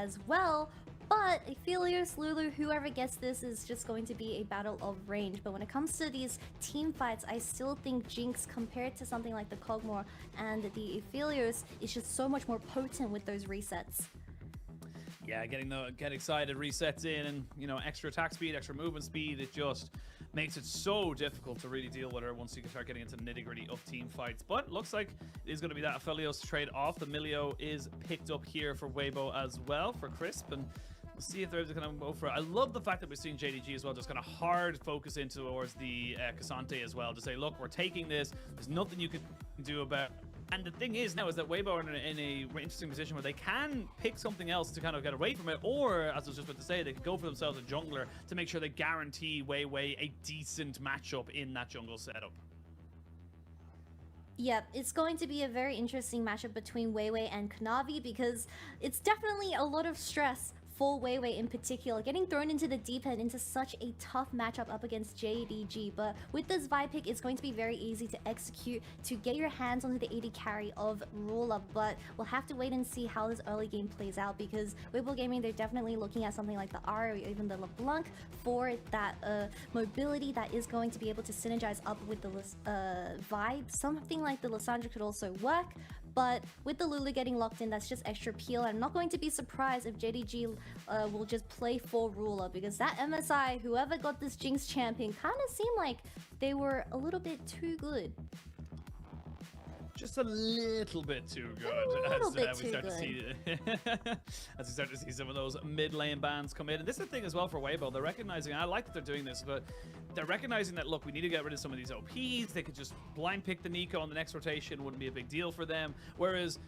as well. But Aphelios, Lulu, whoever gets this is just going to be a battle of range. But when it comes to these team fights, I still think Jinx, compared to something like the Kog'Maw and the Aphelios, is just so much more potent with those resets. Yeah, get excited, resets in, and you know, extra attack speed, extra movement speed. It just makes it so difficult to really deal with her once you can start getting into the nitty-gritty of team fights. But looks like it is going to be that Aphelios trade off. The Milio is picked up here for Weibo as well for Crisp, and we'll see if they're able to kind of go for it. I love the fact that we're seeing JDG as well, just kind of hard focus into towards the Cassante as well, to say, look, we're taking this. There's nothing you can do about it. And the thing is now is that Weibo are in a interesting position where they can pick something else to kind of get away from it, or, as I was just about to say, they could go for themselves a jungler to make sure they guarantee weiwei a decent matchup in that jungle setup. Yep, it's going to be a very interesting matchup between weiwei and Kanavi, because it's definitely a lot of stress for weiwei in particular, getting thrown into the deep end into such a tough matchup up against JDG. But with this Vi pick, it's going to be very easy to execute to get your hands onto the AD carry of Ruler. But we'll have to wait and see how this early game plays out, because Weibo Gaming, they're definitely looking at something like the Ari or even the LeBlanc for that mobility that is going to be able to synergize up with the Vi. Something like the Lissandra could also work. But with the Lulu getting locked in, that's just extra peel. I'm not going to be surprised if JDG will just play for Ruler, because that MSI, whoever got this Jinx champion, kind of seemed like they were a little bit too good. Just a little bit too good. As we start to see some of those mid lane bans come in. And this is the thing as well for Weibo. They're recognizing, I like that they're doing this, but they're recognizing that, look, we need to get rid of some of these OPs. They could just blind pick the Nico on the next rotation. Wouldn't be a big deal for them. Whereas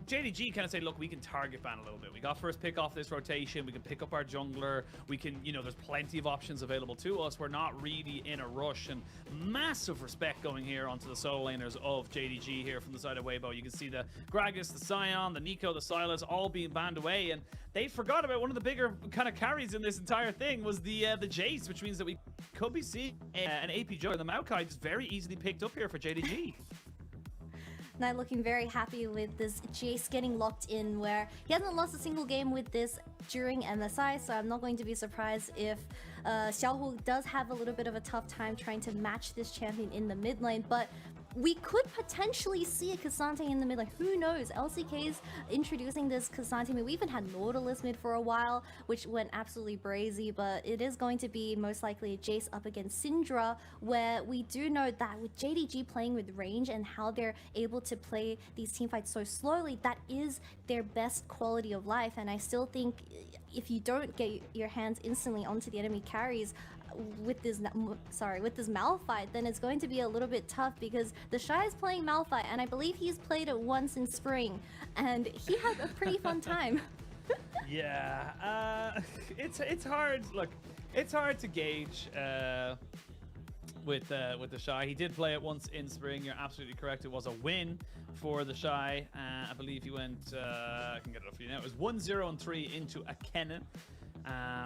JDG kind of say, look, we can target ban a little bit. We got first pick off this rotation. We can pick up our jungler. We can, you know, there's plenty of options available to us. We're not really in a rush. And massive respect going here onto the solo laners of JDG here from the side of Weibo. You can see the Gragas, the Sion, the Nico, the Sylas all being banned away. And they forgot about one of the bigger kind of carries in this entire thing was the Jace, which means that we could be seeing an AP jungler. The Maokai just very easily picked up here for JDG. Now looking very happy with this Jace getting locked in, where he hasn't lost a single game with this during MSI, so I'm not going to be surprised if Xiaohu does have a little bit of a tough time trying to match this champion in the mid lane. But we could potentially see a Cassante in the mid lane. Who knows? LCK's introducing this Cassante mid. We even had Nautilus mid for a while, which went absolutely brazy, but it is going to be most likely a Jace up against Syndra, where we do know that with JDG playing with range and how they're able to play these team fights so slowly, that is their best quality of life. And I still think if you don't get your hands instantly onto the enemy carries with this Malphite, then it's going to be a little bit tough, because TheShy is playing Malphite, and I believe he's played it once in spring, and he had a pretty fun time. Yeah, it's hard. Look, it's hard to gauge with TheShy. He did play it once in spring. You're absolutely correct. It was a win for TheShy. I believe he went. I can get it up for you now. It was 1-0-3 into a Kennen.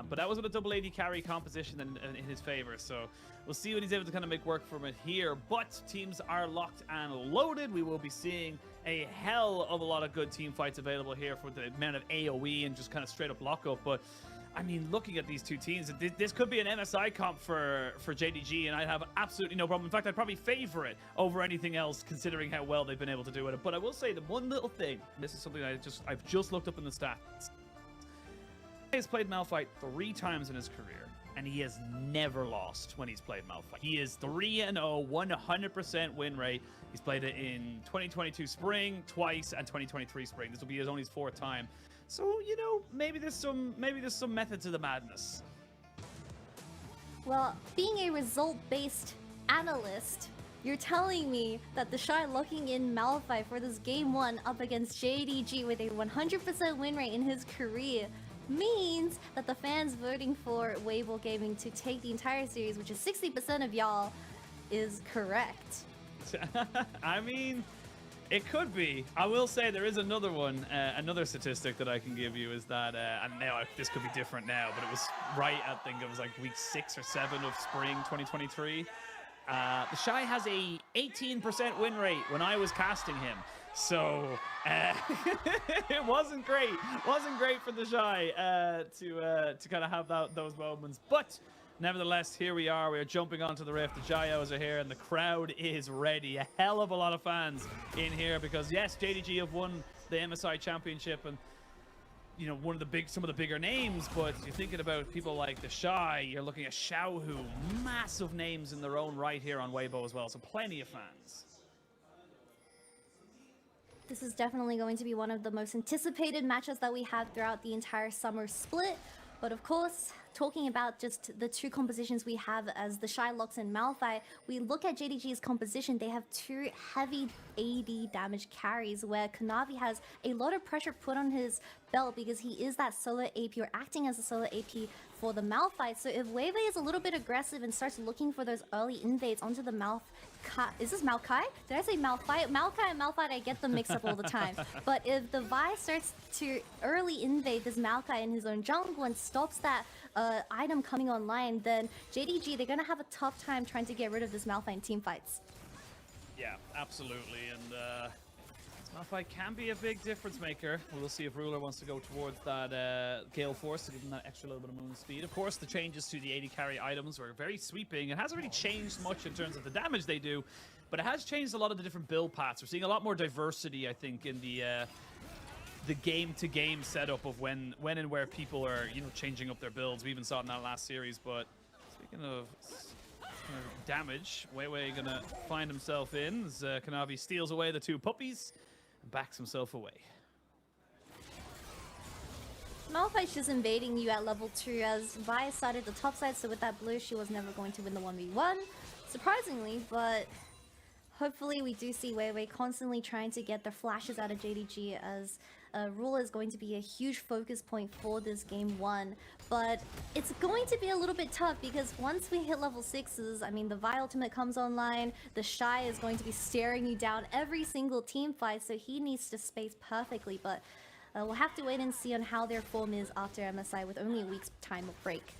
But that was with a double AD carry composition in his favor, so we'll see what he's able to kind of make work from it here. But teams are locked and loaded. We will be seeing a hell of a lot of good team fights available here for the amount of AoE and just kind of straight up lockup. But I mean, looking at these two teams, this could be an MSI comp for JDG, and I'd have absolutely no problem. In fact, I'd probably favor it over anything else, considering how well they've been able to do it. But I will say the one little thing, and this is something I've just looked up in the stats. He has played Malphite 3 times in his career, and he has never lost when he's played Malphite. He is 3-0, 100% win rate. He's played it in 2022 spring twice and 2023 spring. This will be only his 4th time. So, you know, maybe there's some method to the madness. Well, being a result-based analyst, you're telling me that TheShy locking in Malphite for this game 1 up against JDG with a 100% win rate in his career means that the fans voting for Weibo Gaming to take the entire series, which is 60% of y'all, is correct. I mean, it could be. I will say there is another one, another statistic that I can give you is that, and now this could be different now, but it was right, I think it was like week 6 or 7 of spring 2023. TheShy has a 18% win rate when I was casting him. So it wasn't great. Wasn't great for TheShy to kind of have those moments. But nevertheless, here we are. We're jumping onto the rift. The Jayos are here, and the crowd is ready. A hell of a lot of fans in here because yes, JDG have won the MSI Championship, and you know, some of the bigger names, but you're thinking about people like TheShy, you're looking at Xiaohu, massive names in their own right here on Weibo as well, so plenty of fans. This is definitely going to be one of the most anticipated matches that we have throughout the entire summer split. But of course, talking about just the two compositions we have as TheShy, Lox, and Malphite, we look at JDG's composition. They have two heavy AD damage carries where Kanavi has a lot of pressure put on his belt because he is that solo AP or acting as a solo AP for the Malphite. So if weiwei is a little bit aggressive and starts looking for those early invades onto the Malphite, is this Maokai? Did I say Malphite? Maokai and Malphite, I get them mixed up all the time. But if the Vi starts to early invade this Maokai in his own jungle and stops that item coming online, then JDG, they're going to have a tough time trying to get rid of this Malphite in team fights. Yeah, absolutely. And Malphite can be a big difference maker. We'll see if Ruler wants to go towards that Gale Force to give him that extra little bit of movement speed. Of course, the changes to the AD carry items were very sweeping. It hasn't really changed much in terms of the damage they do, but it has changed a lot of the different build paths. We're seeing a lot more diversity, I think, in the game-to-game setup of when and where people are, you know, changing up their builds. We even saw it in that last series. But speaking of damage, weiwei gonna find himself in as Kanavi steals away the two puppies and backs himself away. Malphite's just invading you at level 2 as Vi started the top side, so with that blue she was never going to win the 1v1, surprisingly, but hopefully we do see weiwei constantly trying to get the flashes out of JDG as Ruler is going to be a huge focus point for this game 1. But it's going to be a little bit tough because once we hit level 6s, I mean the Vi ultimate comes online, TheShy is going to be staring you down every single team fight, so he needs to space perfectly. But we'll have to wait and see on how their form is after MSI with only a week's time of break.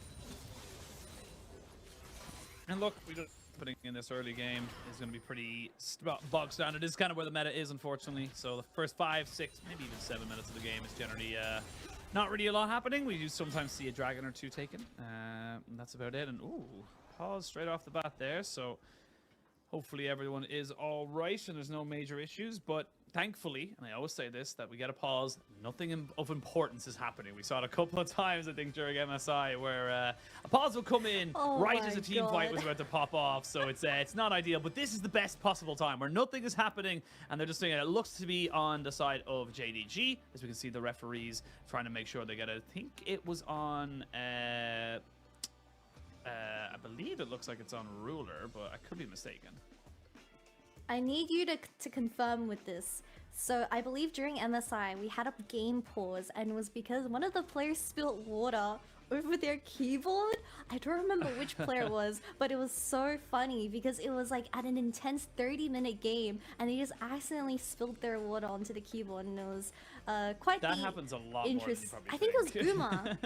And look, we don't putting in this early game is going to be pretty bog standard. It is kind of where the meta is, unfortunately. So the first 5, 6, maybe even 7 minutes of the game is generally not really a lot happening. We do sometimes see a dragon or two taken. And that's about it. And ooh, pause straight off the bat there. So hopefully everyone is all right and there's no major issues. But thankfully, and I always say this, that we get a pause. Nothing of importance is happening. We saw it a couple of times, I think, during MSI, where a pause will come in right as a team fight was about to pop off. So it's not ideal, but this is the best possible time where nothing is happening, and they're just saying it looks to be on the side of JDG, as we can see the referees trying to make sure they get it. I think it was on. I believe it looks like it's on Ruler, but I could be mistaken. I need you to confirm with this. So I believe during MSI we had a game pause and it was because one of the players spilled water over their keyboard. I don't remember which player it was, but it was so funny because it was like at an intense 30-minute game and they just accidentally spilled their water onto the keyboard, and it was quite that happens a lot more than you probably I think it was Guma.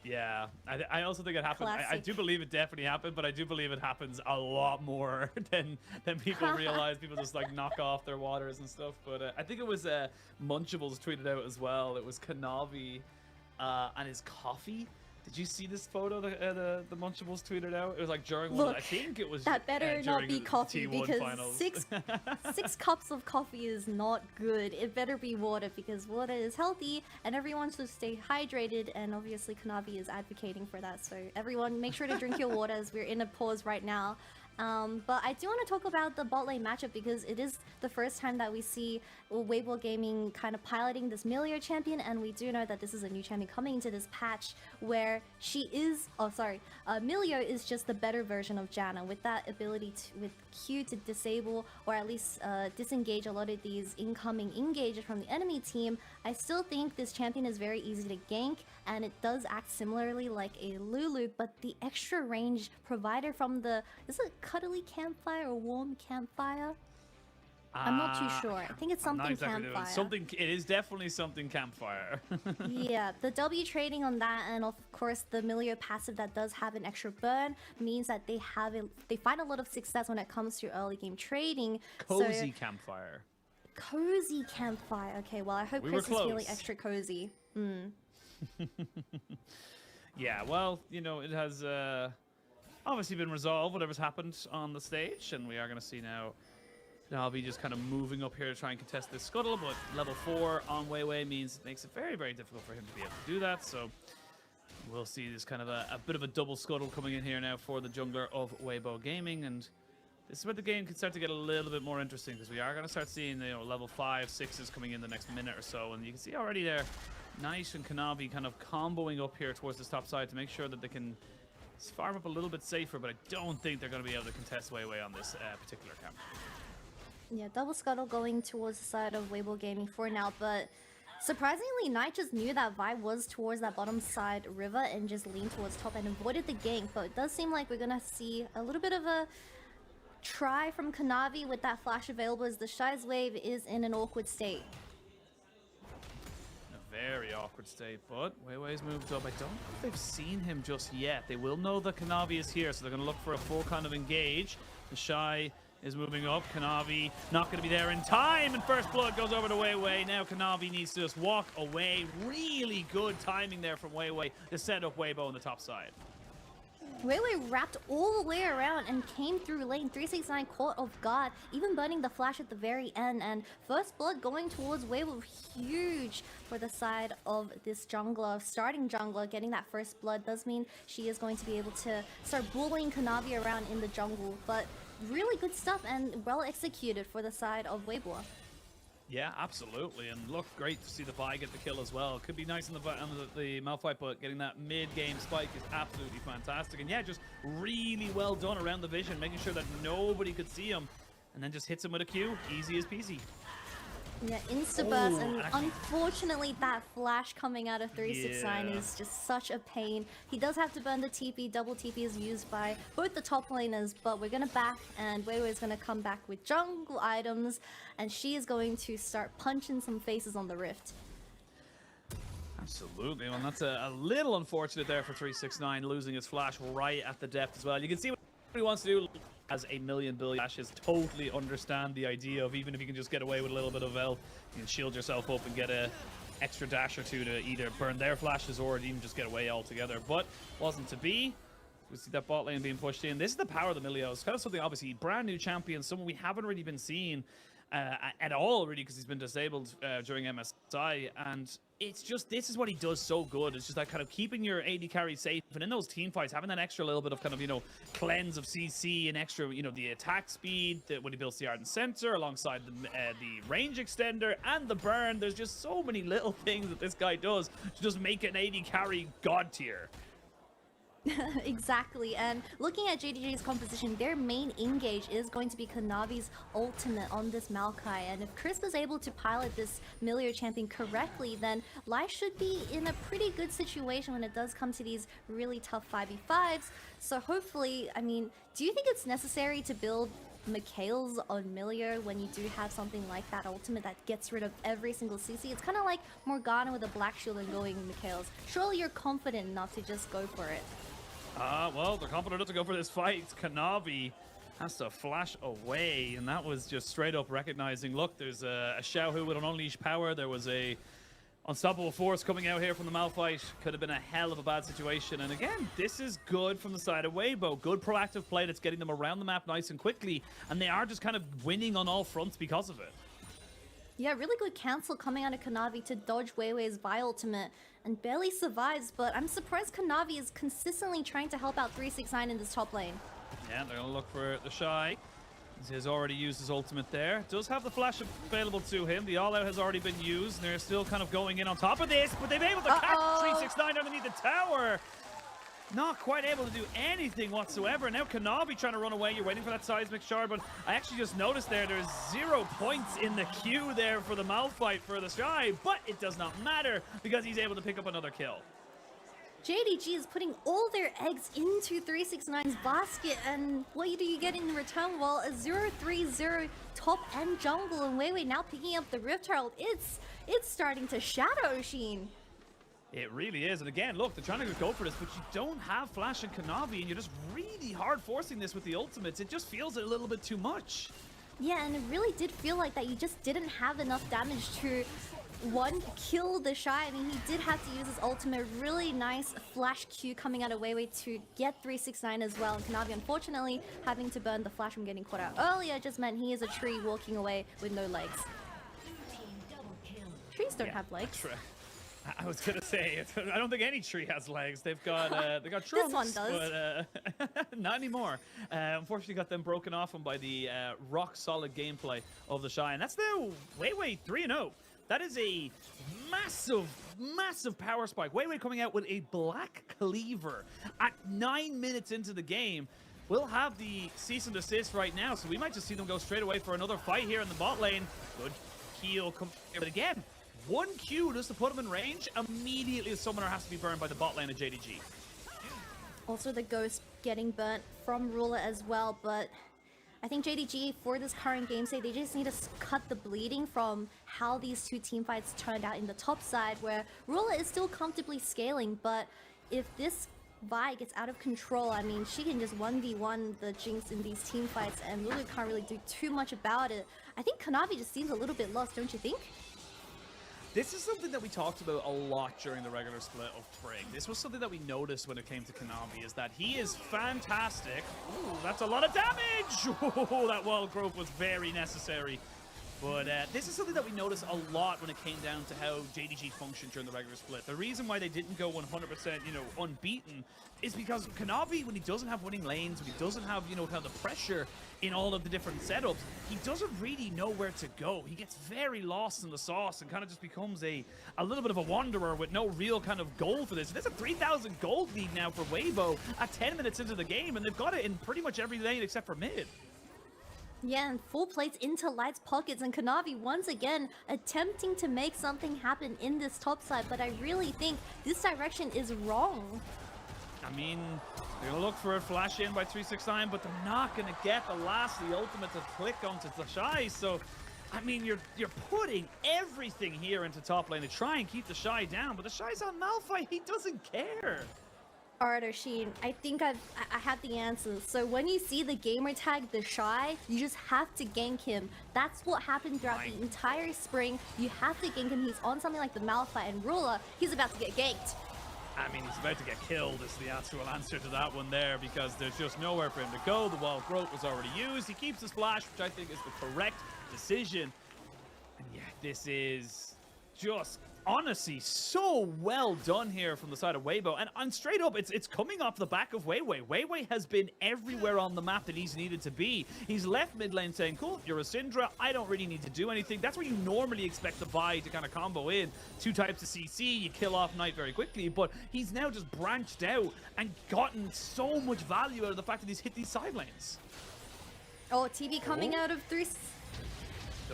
Yeah, I also think it happened. I do believe it definitely happened, but I do believe it happens a lot more than people realize. People just like knock off their waters and stuff. But I think it was Munchables tweeted out as well. It was Kanavi and his coffee. Did you see this photo the Munchables tweeted out? It was like during one. I think it was that better not be coffee because finals. six cups of coffee is not good. It better be water because water is healthy and everyone should stay hydrated. And obviously Kanavi is advocating for that. So everyone, make sure to drink your water as we're in a pause right now. But I do want to talk about the bot lane matchup because it is the first time that we see Weibo Gaming kind of piloting this Milio champion, and we do know that this is a new champion coming into this patch where she is, Milio is just the better version of Janna with that ability with Q to disable or at least disengage a lot of these incoming engages from the enemy team. I still think this champion is very easy to gank and it does act similarly like a Lulu, but the extra range provided from the, is it cuddly campfire or warm campfire? I'm not too sure. I think it's something campfire. Something. It is definitely something campfire. Yeah, the W trading on that, and of course the Milio passive that does have an extra burn means that they find a lot of success when it comes to early game trading. Cozy campfire. cozy campfire. Okay, well, I hope We Chris were is feeling close. extra cozy. Yeah, well, you know, it has obviously been resolved, whatever's happened on the stage, and we are going to see now Kanavi just kind of moving up here to try and contest this scuttle, but level 4 on Weiwei means it makes it very, very difficult for him to be able to do that, so we'll see this kind of a bit of a double scuttle coming in here now for the jungler of Weibo Gaming, and this is where the game can start to get a little bit more interesting, because we are going to start seeing, you know, level 5, 6s coming in the next minute or so, and you can see already there, Nice and Kanavi kind of comboing up here towards this top side to make sure that they can farm up a little bit safer, but I don't think they're going to be able to contest Weiwei on this particular camp. Yeah, double scuttle going towards the side of Weibo Gaming for now, but surprisingly, Knight just knew that Vi was towards that bottom side river and just leaned towards top and avoided the gank, but it does seem like we're gonna see a little bit of a try from Kanavi with that flash available as the Shy's wave is in an awkward state. A very awkward state, but Weiwei's moved up. I don't know if they've seen him just yet. They will know that Kanavi is here, so they're going to look for a full kind of engage. TheShy is moving up. Kanavi not going to be there in time, and first blood goes over to Weiwei. Now Kanavi needs to just walk away. Really good timing there from Weiwei to set up Weibo on the top side. Weiwei wrapped all the way around and came through lane. 369 caught off guard, even burning the flash at the very end. And first blood going towards Weibo, huge for the side of this jungler. Starting jungler, getting that first blood does mean she is going to be able to start bullying Kanavi around in the jungle. But really good stuff and well executed for the side of Weibo. Yeah, absolutely, and look, great to see the Vi get the kill as well. Could be nice on the Malphite, but getting that mid-game spike is absolutely fantastic. And yeah, just really well done around the vision, making sure that nobody could see him, and then just hits him with a Q, easy as peasy. Yeah, insta-burst, and unfortunately that flash coming out of 369 is just such a pain. He does have to burn the TP, double TP is used by both the top laners, but we're gonna back, and Weiwei is gonna come back with jungle items, and she is going to start punching some faces on the rift. Absolutely, well that's a little unfortunate there for 369, losing his flash right at the depth as well. You can see what he wants to do. Has a million billion flashes, totally understand the idea of even if you can just get away with a little bit of L, you can shield yourself up and get a extra dash or two to either burn their flashes or even just get away altogether, but wasn't to be. We see that bot lane being pushed in. This is the power of the Milios, kind of something obviously brand new champion, someone we haven't really been seeing at all really, because he's been disabled during MSI, and it's just, this is what he does so good. It's just that kind of keeping your AD carry safe, and in those team fights, having that extra little bit of kind of, you know, cleanse of CC and extra, you know, the attack speed that when he builds the Ardent Center alongside the range extender and the burn. There's just so many little things that this guy does to just make an AD carry god tier. Exactly, and looking at JDG's composition, their main engage is going to be Kanavi's ultimate on this Maokai, and if Chris was able to pilot this Milio champion correctly, then Lai should be in a pretty good situation when it does come to these really tough 5v5s. So hopefully, I mean, do you think it's necessary to build Mikhails on Milio when you do have something like that ultimate that gets rid of every single CC? It's kind of like Morgana with a black shield and going Mikhails. Surely you're confident enough to just go for it. Well, they're confident enough to go for this fight. Kanavi has to flash away, and that was just straight up recognizing, look, there's a Xiaohu with an unleashed power. There was a unstoppable force coming out here from the Malphite. Could have been a hell of a bad situation. And again, this is good from the side of Weibo. Good proactive play that's getting them around the map nice and quickly, and they are just kind of winning on all fronts because of it. Yeah, really good cancel coming out of Kanavi to dodge Weiwei's Vi ultimate and barely survives, but I'm surprised Kanavi is consistently trying to help out 369 in this top lane. Yeah, they're going to look for TheShy. He has already used his ultimate there. Does have the flash available to him. The all-out has already been used. They're still kind of going in on top of this, but they've been able to catch 369 underneath the tower. Not quite able to do anything whatsoever. Now Kanavi trying to run away. You're waiting for that seismic shard, but I actually just noticed there's 0 points in the queue there for the Malphite for TheShy, but it does not matter because he's able to pick up another kill. JDG is putting all their eggs into 369's basket, and what do you get in return? Well, a 0-3-0 top and jungle, and Weiwei now picking up the Rift Herald. It's starting to shadow Sheen. It really is, and again, look, they're trying to go for this, but you don't have Flash and Kanavi, and you're just really hard forcing this with the ultimates. It just feels a little bit too much. Yeah, and it really did feel like that you just didn't have enough damage to kill TheShy. I mean, he did have to use his ultimate. Really nice flash Q coming out of Weiwei to get 369 as well. And Kanavi, unfortunately, having to burn the flash from getting caught out earlier just meant he is a tree walking away with no legs. Trees don't have legs. I was gonna say, I don't think any tree has legs. They've got trunks, this one does. but not anymore. Unfortunately, got them broken off by the rock solid gameplay of TheShy, and that's now Weiwei 3-0. That is a massive, massive power spike. Weiwei coming out with a black cleaver at 9 minutes into the game. We'll have the cease and desist right now, so we might just see them go straight away for another fight here in the bot lane. Good heal, but again, one Q just to put him in range. Immediately the summoner has to be burned by the bot lane of JDG. Also the ghost getting burnt from Ruler as well, but I think JDG, for this current game state, they just need to cut the bleeding from how these two team fights turned out in the top side, where Ruler is still comfortably scaling, but if this Vi gets out of control, I mean, she can just 1v1 the Jinx in these team fights, and Ruler can't really do too much about it. I think Kanavi just seems a little bit lost, don't you think? This is something that we talked about a lot during the regular split of Spring. This was something that we noticed when it came to Kanavi, is that he is fantastic. Ooh, that's a lot of damage! Ooh, that wall growth was very necessary. But this is something that we noticed a lot when it came down to how JDG functioned during the regular split. The reason why they didn't go 100%, unbeaten is because Kanavi, when he doesn't have winning lanes, when he doesn't have, kind of the pressure in all of the different setups, he doesn't really know where to go. He gets very lost in the sauce and kind of just becomes a little bit of a wanderer with no real kind of goal for this. There's a 3,000 gold lead now for Weibo at 10 minutes into the game, and they've got it in pretty much every lane except for mid. Yeah, and full plates into Light's pockets, and Kanavi once again attempting to make something happen in this top side, but I really think this direction is wrong. I mean, they're going to look for a flash in by 369, but they're not going to get the ultimate to click onto TheShy, so I mean, you're putting everything here into top lane to try and keep TheShy down, but TheShy's on Malphite, he doesn't care. Alright, Oisin, I think I have the answers. So when you see the gamer tag TheShy, you just have to gank him. That's what happened throughout the entire spring. You have to gank him. He's on something like the Malphite and Ruler. He's about to get ganked. I mean, he's about to get killed is the actual answer to that one there, because there's just nowhere for him to go. The wall growth was already used. He keeps his flash, which I think is the correct decision. And yeah, this is just honestly so well done here from the side of Weibo, and straight up it's coming off the back of Weiwei. Weiwei has been everywhere on the map that he's needed to be. He's left mid lane saying, cool, you're a Syndra, I don't really need to do anything. That's where you normally expect the Vi to kind of combo in two types of CC, you kill off Knight very quickly, but he's now just branched out and gotten so much value out of the fact that he's hit these side lanes. Oh, TP coming out of 3.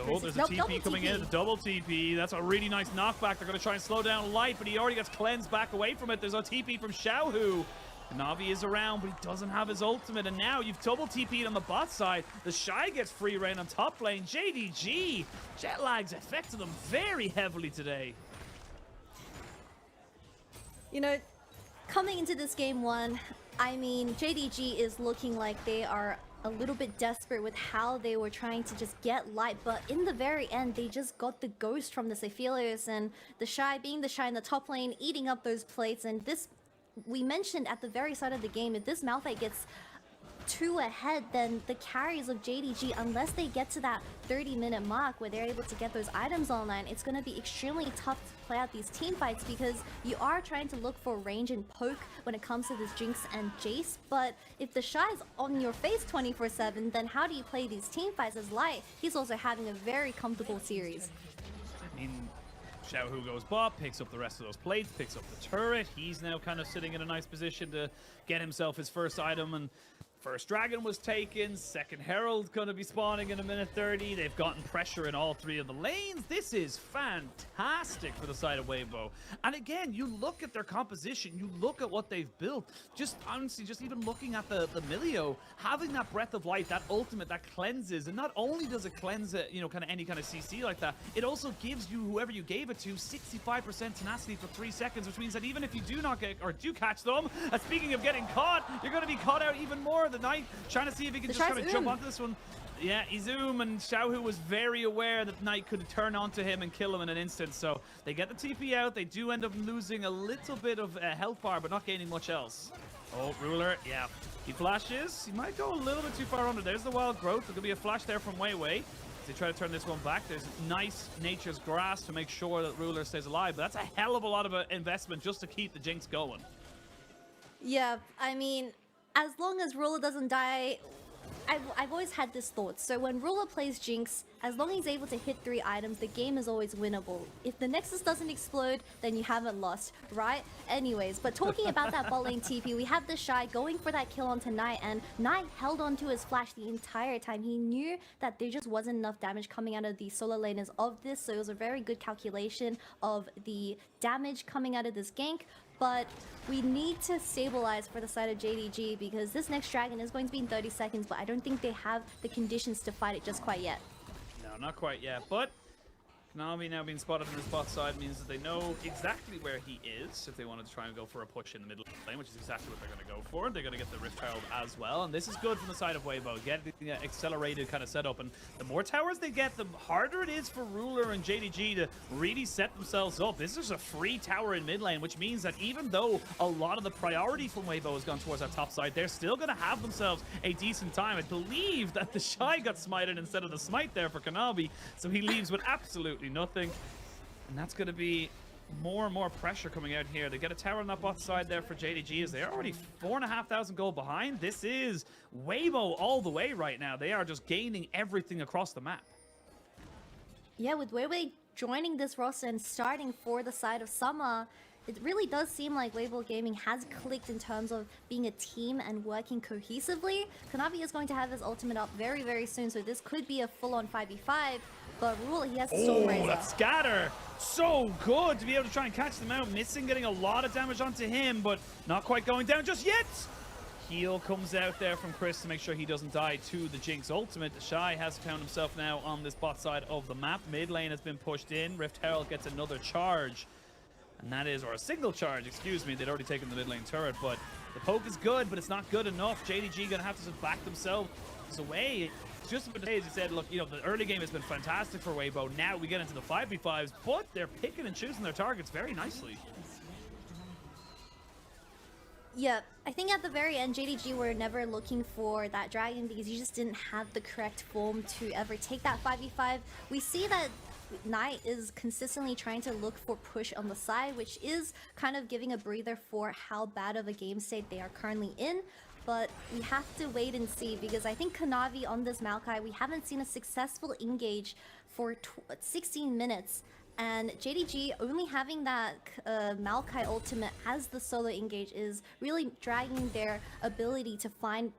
Oh, there's a TP coming in, a double TP. That's a really nice knockback. They're going to try and slow down Light, but he already gets cleansed back away from it. There's a TP from Xiaohu. Kanavi is around, but he doesn't have his ultimate. And now you've double TP'd on the bot side. TheShy gets free reign on top lane. JDG, jet lags affected them very heavily today. Coming into this game one, I mean, JDG is looking like they are a little bit desperate with how they were trying to just get Light, but in the very end, they just got the ghost from the Aphelios, and TheShy being TheShy in the top lane, eating up those plates, and this, we mentioned at the very start of the game, if this Malphite gets 2 ahead, then the carries of JDG, unless they get to that 30-minute mark where they're able to get those items online, it's going to be extremely tough to play out these team fights, because you are trying to look for range and poke when it comes to this Jinx and Jace, but if TheShy's on your face 24/7, then how do you play these team fights as Light? He's also having a very comfortable series. I mean, Xiaohu goes bot, picks up the rest of those plates, picks up the turret. He's now kind of sitting in a nice position to get himself his first item, and first dragon was taken, second herald going to be spawning in a minute 30. They've gotten pressure in all 3 of the lanes. This is fantastic for the side of Weibo. And again, you look at their composition, you look at what they've built. Just honestly, just even looking at the Milio, having that breath of light, that ultimate that cleanses, and not only does it cleanse it, kind of any kind of CC like that, it also gives you, whoever you gave it to, 65% tenacity for 3 seconds, which means that even if you do not get, or do catch them, speaking of getting caught, you're going to be caught out even more. tower. The Knight trying to see if he can just kind of jump onto this one. Yeah, Izum and Xiaohu was very aware that Knight could turn onto him and kill him in an instant. So they get the TP out. They do end up losing a little bit of health bar, but not gaining much else. Oh, Ruler, yeah. He flashes. He might go a little bit too far under. There's the wild growth. There could be a flash there from Weiwei. They try to turn this one back. There's nice Nature's Grass to make sure that Ruler stays alive. But that's a hell of a lot of investment just to keep the Jinx going. Yeah, I mean, as long as Ruler doesn't die, I've always had this thought. So when Ruler plays Jinx, as long as he's able to hit 3 items, the game is always winnable. If the Nexus doesn't explode, then you haven't lost, right? Anyways, but talking about that bot lane TP, we have TheShy going for that kill onto Knight, and Knight held onto his flash the entire time. He knew that there just wasn't enough damage coming out of the solo laners of this, so it was a very good calculation of the damage coming out of this gank. But we need to stabilize for the side of JDG because this next dragon is going to be in 30 seconds, but I don't think they have the conditions to fight it just quite yet. No, not quite yet, but Kanavi now being spotted on his bot side means that they know exactly where he is if they wanted to try and go for a push in the middle lane, which is exactly what they're going to go for. They're going to get the Rift Herald as well, and this is good from the side of Weibo, getting an accelerated kind of setup, and the more towers they get, the harder it is for Ruler and JDG to really set themselves up. This is a free tower in mid lane, which means that even though a lot of the priority from Weibo has gone towards that top side, they're still going to have themselves a decent time. I believe that TheShy got smited instead of the smite there for Kanavi, so he leaves with absolutely nothing, and that's going to be more and more pressure coming out here. They get a tower on that bot side there for JDG as they're already 4,500 gold behind. This is Weibo all the way right now. They are just gaining everything across the map. Yeah, with Weiwei joining this roster and starting for the side of Summer, it really does seem like Weibo Gaming has clicked in terms of being a team and working cohesively. Kanavi is going to have his ultimate up very, very soon, so this could be a full-on 5v5. But Ruler, he has Stormraiser. Oh, that scatter! So good to be able to try and catch them out. Missing, getting a lot of damage onto him, but not quite going down just yet. Heal comes out there from Chris to make sure he doesn't die to the Jinx ultimate. TheShy has found himself now on this bot side of the map. Mid lane has been pushed in. Rift Herald gets another charge. And that is, or a single charge, excuse me. They'd already taken the mid lane turret, but the poke is good, but it's not good enough. JDG gonna have to just back themselves away. Just as you said, look, you know, the early game has been fantastic for Weibo. Now we get into the 5v5s, but they're picking and choosing their targets very nicely. Yeah, I think at the very end, JDG were never looking for that dragon because he just didn't have the correct form to ever take that 5v5. We see that Knight is consistently trying to look for push on the side, which is kind of giving a breather for how bad of a game state they are currently in. But we have to wait and see because I think Kanavi on this Maokai, we haven't seen a successful engage for 16 minutes. And JDG only having that Maokai ultimate as the solo engage is really dragging their ability to find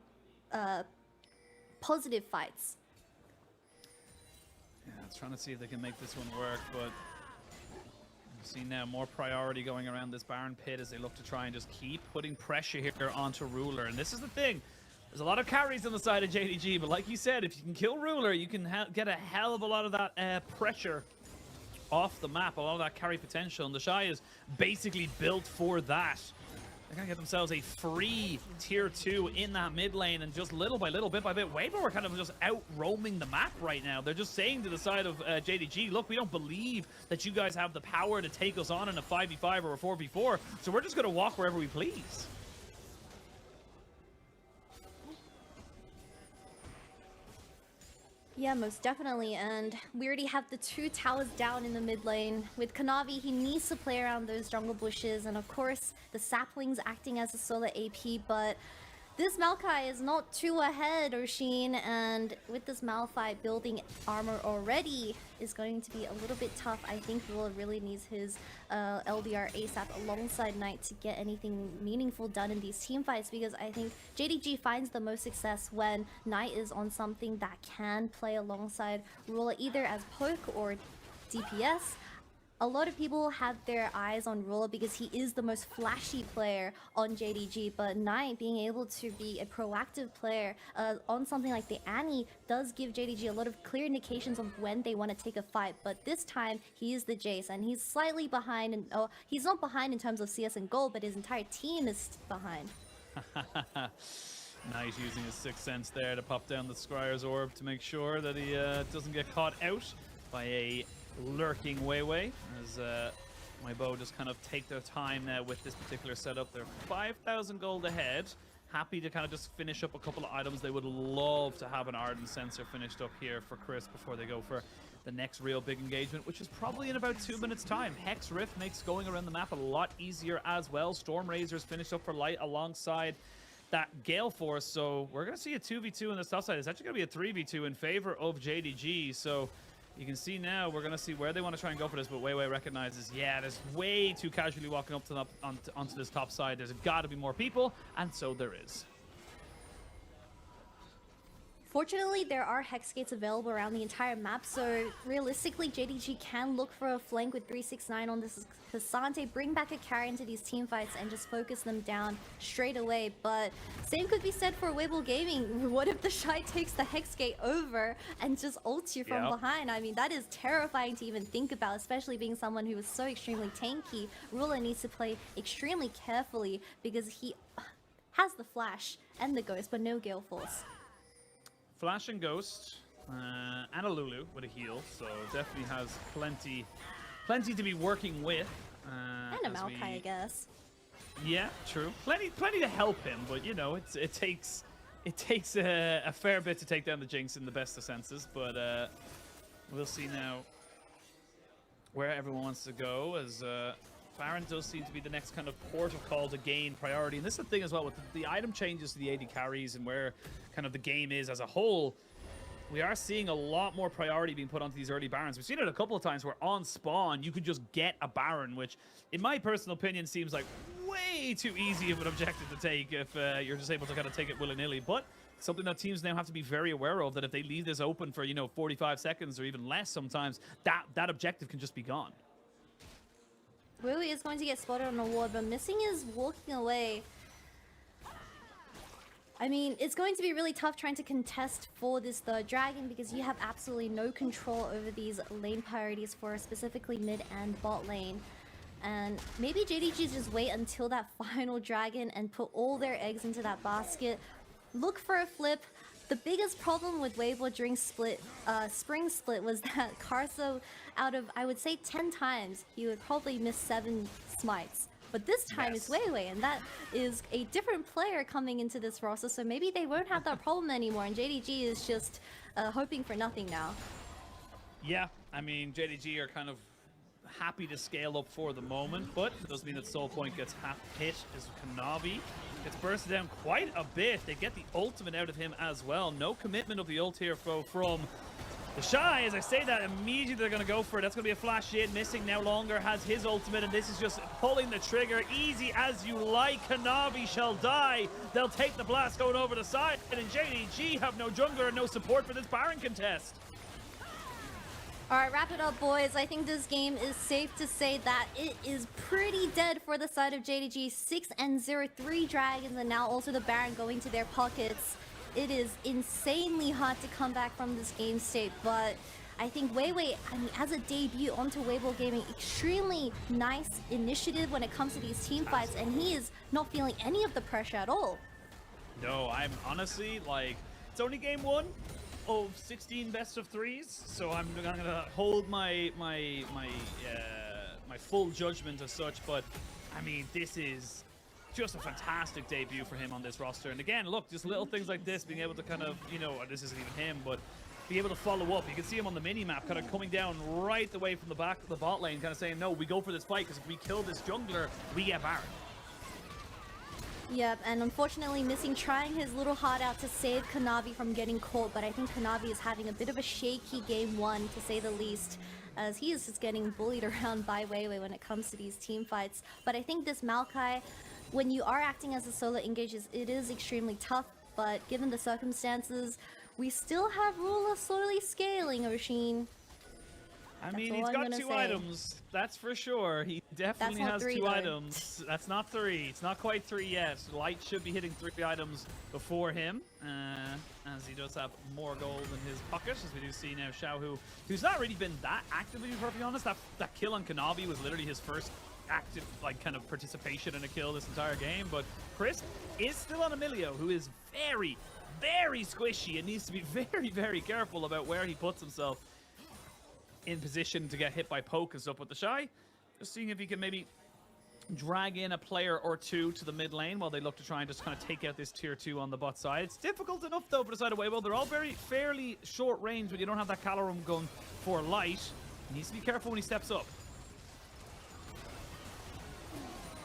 positive fights. Yeah, trying to see if they can make this one work, but you see now more priority going around this Baron pit as they look to try and just keep putting pressure here onto Ruler. And this is the thing. There's a lot of carries on the side of JDG, but like you said, if you can kill Ruler, you can get a hell of a lot of that pressure off the map, a lot of that carry potential, and TheShy is basically built for that. They're gonna get themselves a free tier 2 in that mid lane, and just little by little, bit by bit, Weibo are kind of just out roaming the map right now. They're just saying to the side of JDG, look, we don't believe that you guys have the power to take us on in a 5v5 or a 4v4, so we're just gonna walk wherever we please. Yeah, most definitely, and we already have the 2 towers down in the mid lane. With Kanavi, he needs to play around those jungle bushes, and of course, the saplings acting as a solo AP, but this Maokai is not too ahead, Oisin, and with this Malphite building armor already is going to be a little bit tough. I think Will really needs his LDR ASAP alongside Knight to get anything meaningful done in these team fights, because I think JDG finds the most success when Knight is on something that can play alongside Ruler either as poke or DPS. A lot of people have their eyes on Ruler because he is the most flashy player on JDG, but Knight being able to be a proactive player on something like the Annie does give JDG a lot of clear indications of when they want to take a fight. But this time, he is the Jace, and he's slightly behind, and he's not behind in terms of CS and gold, but his entire team is behind. Nice, using his sixth sense there to pop down the Scryer's orb to make sure that he doesn't get caught out by a lurking Weiwei. As Weibo just kind of take their time now with this particular setup. They're 5,000 gold ahead. Happy to kind of just finish up a couple of items. They would love to have an Ardent Sensor finished up here for Chris before they go for the next real big engagement, which is probably in about 2 minutes time. Hex Rift makes going around the map a lot easier as well. Storm Razor's finished up for Light alongside that Gale Force, so we're going to see a 2v2 on the south side. It's actually going to be a 3v2 in favor of JDG, so you can see now we're going to see where they want to try and go for this, but Weiwei recognizes, yeah, there's way too casually walking up to onto this top side. There's got to be more people, and so there is. Fortunately, there are Hex Gates available around the entire map, so realistically, JDG can look for a flank with 369 on this Cassante, bring back a carry into these team fights and just focus them down straight away. But same could be said for Weibo Gaming. What if TheShy takes the Hex Gate over and just ults you from behind? I mean, that is terrifying to even think about, especially being someone who is so extremely tanky. Ruler needs to play extremely carefully because he has the Flash and the Ghost, but no Gale Force. Flash and Ghost, and a Lulu with a heal, so definitely has plenty to be working with. And a Maokai, I guess. Yeah, true. Plenty to help him, but you know, it takes a fair bit to take down the Jinx in the best of senses. But we'll see now where everyone wants to go, as Baron does seem to be the next kind of port of call to gain priority. And this is the thing as well, with the item changes to the AD carries and where kind of the game is as a whole, we are seeing a lot more priority being put onto these early Barons. We've seen it a couple of times where on spawn, you could just get a Baron, which in my personal opinion seems like way too easy of an objective to take if you're just able to kind of take it willy-nilly. But something that teams now have to be very aware of, that if they leave this open for, you know, 45 seconds or even less sometimes, that objective can just be gone. Weiwei is going to get spotted on the ward, but Missing is walking away. I mean, it's going to be really tough trying to contest for this third dragon because you have absolutely no control over these lane priorities for specifically mid and bot lane. And maybe JDG just wait until that final dragon and put all their eggs into that basket. Look for a flip. The biggest problem with Weibo during Spring Split was that Karso, out of, I would say, 10 times, he would probably miss 7 smites. But this time it's Weiwei, and that is a different player coming into this roster, so maybe they won't have that problem anymore, and JDG is just hoping for nothing now. Yeah, I mean, JDG are kind of happy to scale up for the moment, but it does mean that Soul Point gets half hit as Kanavi gets bursted down quite a bit. They get the ultimate out of him as well. No commitment of the ult here from TheShy. As I say that, immediately they're going to go for it. That's going to be a flash in. Missing no longer has his ultimate, and this is just pulling the trigger. Easy as you like. Kanavi shall die. They'll take the blast going over the side, and JDG have no jungler and no support for this Baron contest. Alright, wrap it up, boys. I think this game is safe to say that it is pretty dead for the side of JDG. 6-0, 3 dragons, and now also the Baron going to their pockets. It is insanely hard to come back from this game state, but I think Weiwei, I mean, as a debut onto Weibo Gaming, extremely nice initiative when it comes to these team fights, and he is not feeling any of the pressure at all. No, I'm honestly, like, it's only game 1 of 16 best of 3s, so I'm gonna hold my full judgment as such. But I mean, this is just a fantastic debut for him on this roster. And again, look, just little things like this, being able to kind of, you know, this isn't even him, but be able to follow up. You can see him on the mini map, kind of coming down right away from the back of the bot lane, kind of saying, no, we go for this fight because if we kill this jungler, we get Baron. Yep, and unfortunately Missing trying his little heart out to save Kanavi from getting caught, but I think Kanavi is having a bit of a shaky game 1, to say the least, as he is just getting bullied around by Weiwei when it comes to these team fights. But I think this Maokai, when you are acting as a solo engages, it is extremely tough, but given the circumstances, we still have Ruler slowly scaling, Oisin. I mean, he's got 2 items, that's for sure. He definitely has 2 items. That's not 3. It's not quite 3 yet. Light should be hitting 3 items before him, as he does have more gold in his pocket, as we do see now Xiaohu, who's not really been that active, to be perfectly honest. That kill on Kanavi was literally his first active, like, kind of participation in a kill this entire game. But Chris is still on Emilio, who is very, very squishy and needs to be very, very careful about where he puts himself in position to get hit by poke and stuff. With TheShy, just seeing if he can maybe drag in a player or two to the mid lane while they look to try and just kind of take out this tier 2 on the bot side. It's difficult enough though for the side of Weibo. They're all very fairly short range, but you don't have that Calorum gun for light. He needs to be careful when he steps up.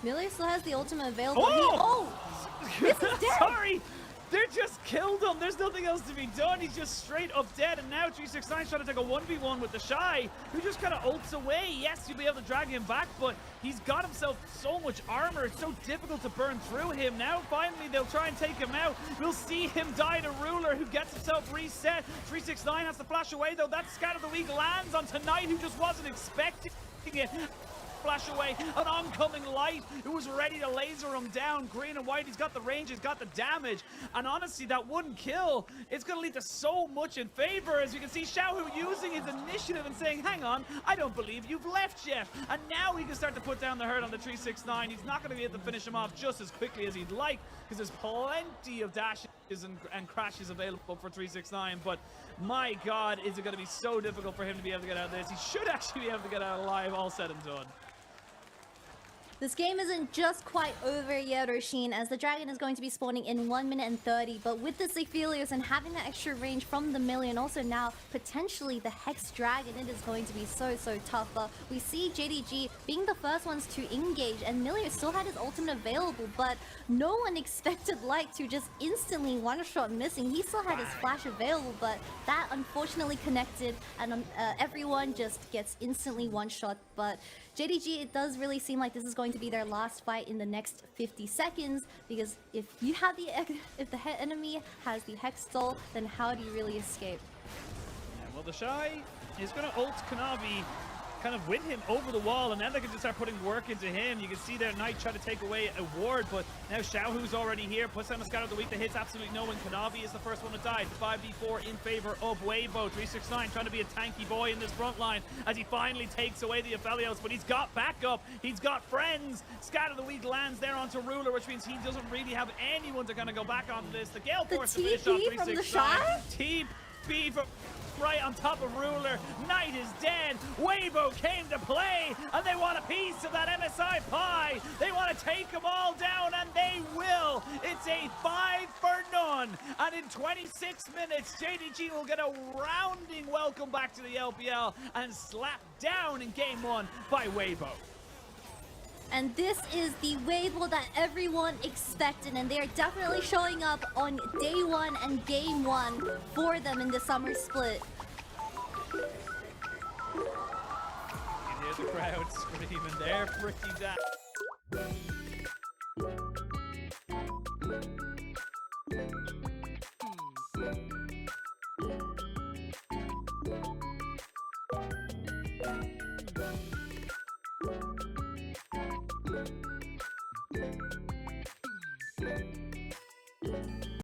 Millie still has the ultimate available. Oh! This is dead. Sorry! They just killed him. There's nothing else to be done. He's just straight up dead. And now 369 trying to take a 1v1 with TheShy, who just kind of ults away. Yes, you'll be able to drag him back, but he's got himself so much armor. It's so difficult to burn through him. Now, finally, they'll try and take him out. We'll see him die to Ruler, who gets himself reset. 369 has to flash away, though. That Scat of the Week lands on Tonight, who just wasn't expecting it. Flash away, an oncoming light who was ready to laser him down. Green and white, he's got the range, he's got the damage, and honestly that one kill, it's going to lead to so much in favor. As you can see, Xiaohu using his initiative and saying, hang on, I don't believe you've left yet, and now he can start to put down the hurt on the 369. He's not going to be able to finish him off just as quickly as he'd like, because there's plenty of dashes and crashes available for 369, but my god, is it going to be so difficult for him to be able to get out of this. He should actually be able to get out alive, all said and done. This game isn't just quite over yet, Oisin, as the dragon is going to be spawning in 1 minute and 30, but with the Zephelios and having that extra range from the Millie, and also now potentially the Hex Dragon, it is going to be so tough. We see JDG being the first ones to engage, and Millie still had his ultimate available, but no one expected Light to just instantly one-shot missing. He still had his flash available, but that unfortunately connected, and everyone just gets instantly one-shot. But JDG, it does really seem like this is going to be their last fight in the next 50 seconds, because if the enemy has the Hex Stole, then how do you really escape? Yeah, well, TheShy is going to ult Kanavi kind of with him over the wall, and then they can just start putting work into him. You can see there Knight try to take away a ward, but now Xiaohu's already here, puts down a Scout of the Week that hits absolutely no one. Kanavi is the first one to die. The 5v4 in favor of Weibo. 369 trying to be a tanky boy in this front line as he finally takes away the Aphelios, but he's got backup, he's got friends. Scout of the Week lands there onto Ruler, which means he doesn't really have anyone to kind of go back on this. The Gale Force to finish off 369. TP from right on top of Ruler. Knight is dead. Weibo came to play, and they want a piece of that MSI pie. They want to take them all down, and they will. It's a 5-0, and in 26 minutes, JDG will get a rounding welcome back to the LPL and slap down in game 1 by Weibo. And this is the Weibo that everyone expected, and they are definitely showing up on day 1 and game 1 for them in the summer split. You can hear the crowd screaming, they're freaking down.